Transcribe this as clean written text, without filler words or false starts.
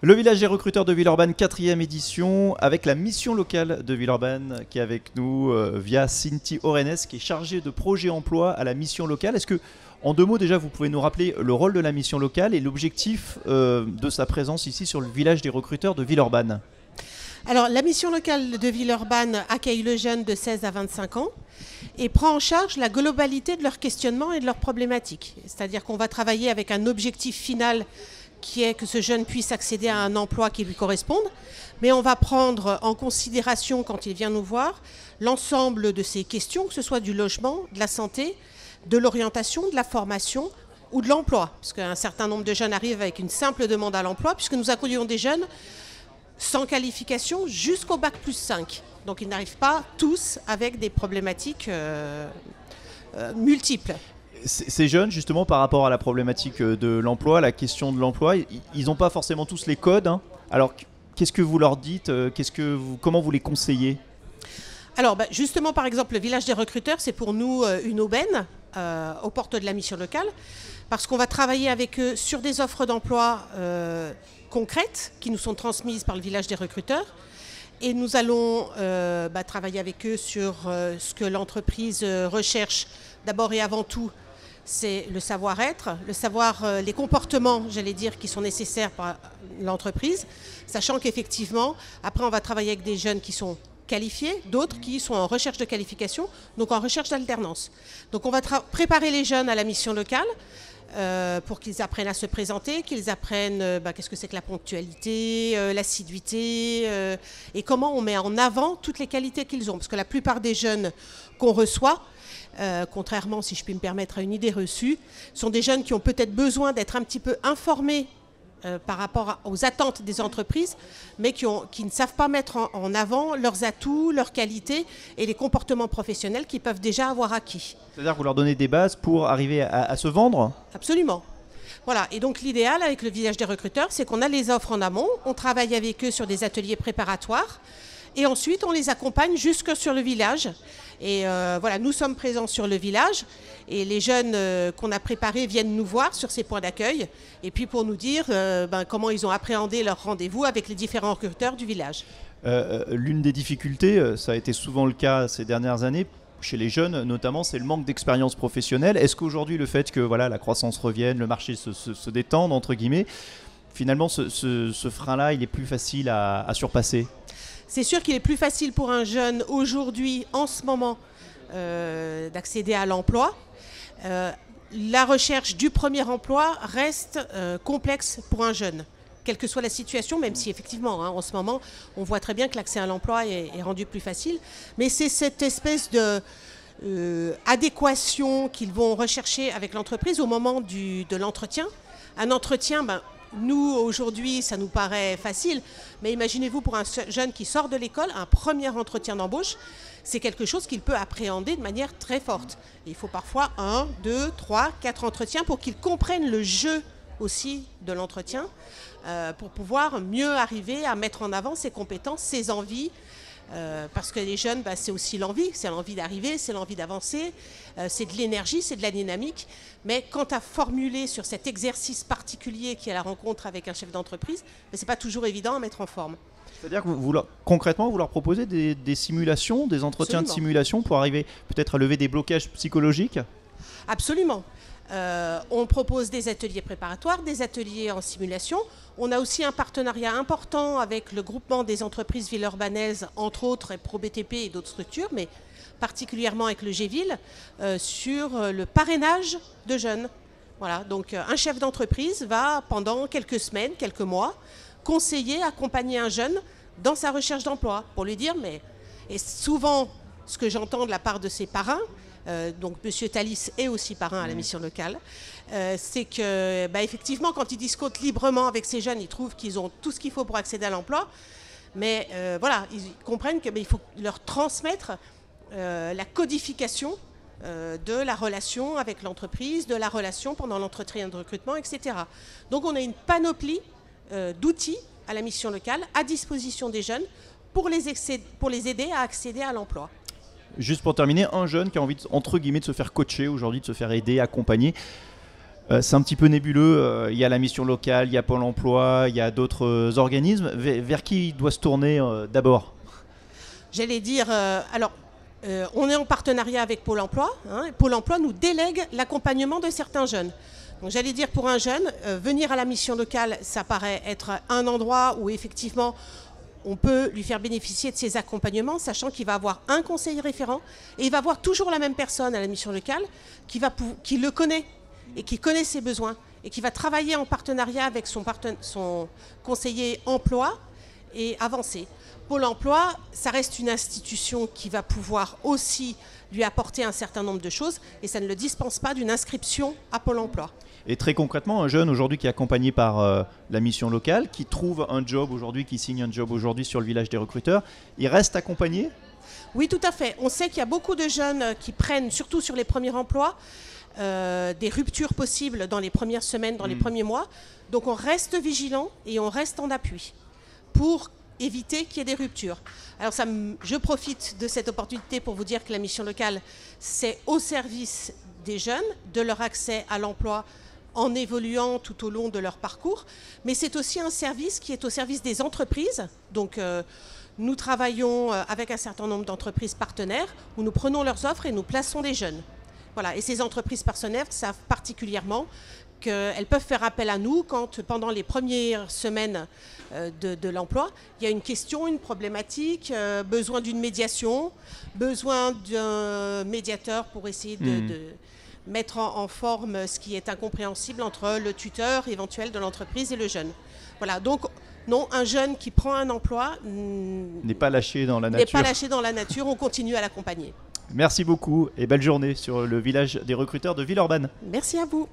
Le village des recruteurs de Villeurbanne, 4e édition, avec la mission locale de Villeurbanne qui est avec nous via Cinti Orenes, qui est chargée de projet emploi à la mission locale. Est-ce que, en deux mots déjà, vous pouvez nous rappeler le rôle de la mission locale et l'objectif de sa présence ici sur le village des recruteurs de Villeurbanne? Alors, la mission locale de Villeurbanne accueille le jeune de 16 à 25 ans et prend en charge la globalité de leurs questionnements et de leurs problématiques. C'est-à-dire qu'on va travailler avec un objectif final qui est que ce jeune puisse accéder à un emploi qui lui corresponde, mais on va prendre en considération, quand il vient nous voir, l'ensemble de ses questions, que ce soit du logement, de la santé, de l'orientation, de la formation ou de l'emploi. Parce qu'un certain nombre de jeunes arrivent avec une simple demande à l'emploi, puisque nous accueillons des jeunes sans qualification jusqu'au bac+5. Donc ils n'arrivent pas tous avec des problématiques multiples. Ces jeunes, justement, par rapport à la problématique de l'emploi, la question de l'emploi, ils n'ont pas forcément tous les codes, hein. Alors, qu'est-ce que vous leur dites? Comment vous les conseillez? Alors, justement, par exemple, le village des recruteurs, c'est pour nous une aubaine aux portes de la mission locale, parce qu'on va travailler avec eux sur des offres d'emploi concrètes qui nous sont transmises par le village des recruteurs. Et nous allons travailler avec eux sur ce que l'entreprise recherche d'abord et avant tout. C'est le savoir-être, les comportements, j'allais dire, qui sont nécessaires par l'entreprise, sachant qu'effectivement, après, on va travailler avec des jeunes qui sont qualifiés, d'autres qui sont en recherche de qualification, donc en recherche d'alternance. Donc on va préparer les jeunes à la mission locale pour qu'ils apprennent à se présenter, qu'ils apprennent qu'est-ce que c'est que la ponctualité, l'assiduité, et comment on met en avant toutes les qualités qu'ils ont. Parce que la plupart des jeunes qu'on reçoit, contrairement, si je puis me permettre, à une idée reçue, sont des jeunes qui ont peut-être besoin d'être un petit peu informés par rapport aux attentes des entreprises, mais qui ne savent pas mettre en avant leurs atouts, leurs qualités et les comportements professionnels qu'ils peuvent déjà avoir acquis. C'est-à-dire que vous leur donnez des bases pour arriver à se vendre? Absolument. Voilà, et donc l'idéal avec le village des recruteurs, c'est qu'on a les offres en amont, on travaille avec eux sur des ateliers préparatoires, et ensuite on les accompagne jusque sur le village. Et voilà, nous sommes présents sur le village et les jeunes qu'on a préparés viennent nous voir sur ces points d'accueil et puis pour nous dire comment ils ont appréhendé leur rendez-vous avec les différents recruteurs du village. L'une des difficultés, ça a été souvent le cas ces dernières années, chez les jeunes notamment, c'est le manque d'expérience professionnelle. Est-ce qu'aujourd'hui le fait que la croissance revienne, le marché se détende, entre guillemets, finalement ce frein-là, il est plus facile à surpasser? C'est sûr qu'il est plus facile pour un jeune aujourd'hui, en ce moment, d'accéder à l'emploi. La recherche du premier emploi reste complexe pour un jeune, quelle que soit la situation, même si effectivement, en ce moment, on voit très bien que l'accès à l'emploi est rendu plus facile. Mais c'est cette espèce d'adéquation qu'ils vont rechercher avec l'entreprise au moment de l'entretien. Un entretien, nous, aujourd'hui, ça nous paraît facile, mais imaginez-vous pour un jeune qui sort de l'école, un premier entretien d'embauche, c'est quelque chose qu'il peut appréhender de manière très forte. Et il faut parfois 1, 2, 3, 4 entretiens pour qu'il comprenne le jeu aussi de l'entretien, pour pouvoir mieux arriver à mettre en avant ses compétences, ses envies, parce que les jeunes, c'est aussi l'envie, c'est l'envie d'arriver, c'est l'envie d'avancer, c'est de l'énergie, c'est de la dynamique. Mais quant à formuler sur cet exercice particulier qui est la rencontre avec un chef d'entreprise, ce n'est pas toujours évident à mettre en forme. C'est-à-dire que concrètement, vous leur proposez des simulations, des entretiens Absolument. De simulation pour arriver peut-être à lever des blocages psychologiques? Absolument. On propose des ateliers préparatoires, des ateliers en simulation. On a aussi un partenariat important avec le groupement des entreprises villeurbanaises, entre autres ProBTP et d'autres structures, mais particulièrement avec le GVille, sur le parrainage de jeunes. Voilà, donc un chef d'entreprise va, pendant quelques semaines, quelques mois, conseiller, accompagner un jeune dans sa recherche d'emploi, pour lui dire, et souvent, ce que j'entends de la part de ses parrains, donc M. Thalys est aussi parrain à la mission locale, c'est que effectivement quand ils discutent librement avec ces jeunes, ils trouvent qu'ils ont tout ce qu'il faut pour accéder à l'emploi, mais ils comprennent qu'il faut leur transmettre la codification de la relation avec l'entreprise, de la relation pendant l'entretien de recrutement, etc. Donc on a une panoplie d'outils à la mission locale à disposition des jeunes pour les aider à accéder à l'emploi. Juste pour terminer, un jeune qui a envie, entre guillemets, de se faire coacher aujourd'hui, de se faire aider, accompagner, C'est un petit peu nébuleux. Il y a la mission locale, il y a Pôle emploi, il y a d'autres organismes. Vers qui il doit se tourner d'abord? J'allais dire, on est en partenariat avec Pôle emploi. Et Pôle emploi nous délègue l'accompagnement de certains jeunes. Donc j'allais dire pour un jeune, venir à la mission locale, ça paraît être un endroit où effectivement on peut lui faire bénéficier de ces accompagnements, sachant qu'il va avoir un conseiller référent et il va avoir toujours la même personne à la mission locale qui le connaît et qui connaît ses besoins et qui va travailler en partenariat avec son conseiller emploi et avancer. Pôle emploi, ça reste une institution qui va pouvoir aussi lui apporter un certain nombre de choses et ça ne le dispense pas d'une inscription à Pôle emploi. Et très concrètement, un jeune aujourd'hui qui est accompagné par la mission locale, qui trouve un job aujourd'hui, qui signe un job aujourd'hui sur le village des recruteurs, il reste accompagné? Oui, tout à fait. On sait qu'il y a beaucoup de jeunes qui prennent, surtout sur les premiers emplois, des ruptures possibles dans les premières semaines, dans les premiers mois. Donc on reste vigilant et on reste en appui pour éviter qu'il y ait des ruptures. Alors je profite de cette opportunité pour vous dire que la mission locale, c'est au service des jeunes, de leur accès à l'emploi en évoluant tout au long de leur parcours, mais c'est aussi un service qui est au service des entreprises. Donc nous travaillons avec un certain nombre d'entreprises partenaires où nous prenons leurs offres et nous plaçons des jeunes. Voilà. Et ces entreprises partenaires savent particulièrement qu'elles peuvent faire appel à nous quand, pendant les premières semaines de l'emploi, il y a une question, une problématique, besoin d'une médiation, besoin d'un médiateur pour essayer de mettre en forme ce qui est incompréhensible entre le tuteur éventuel de l'entreprise et le jeune. Voilà, donc non, un jeune qui prend un emploi n'est pas lâché dans la nature. N'est pas lâché dans la nature, on continue à l'accompagner. Merci beaucoup et belle journée sur le village des recruteurs de Villeurbanne. Merci à vous.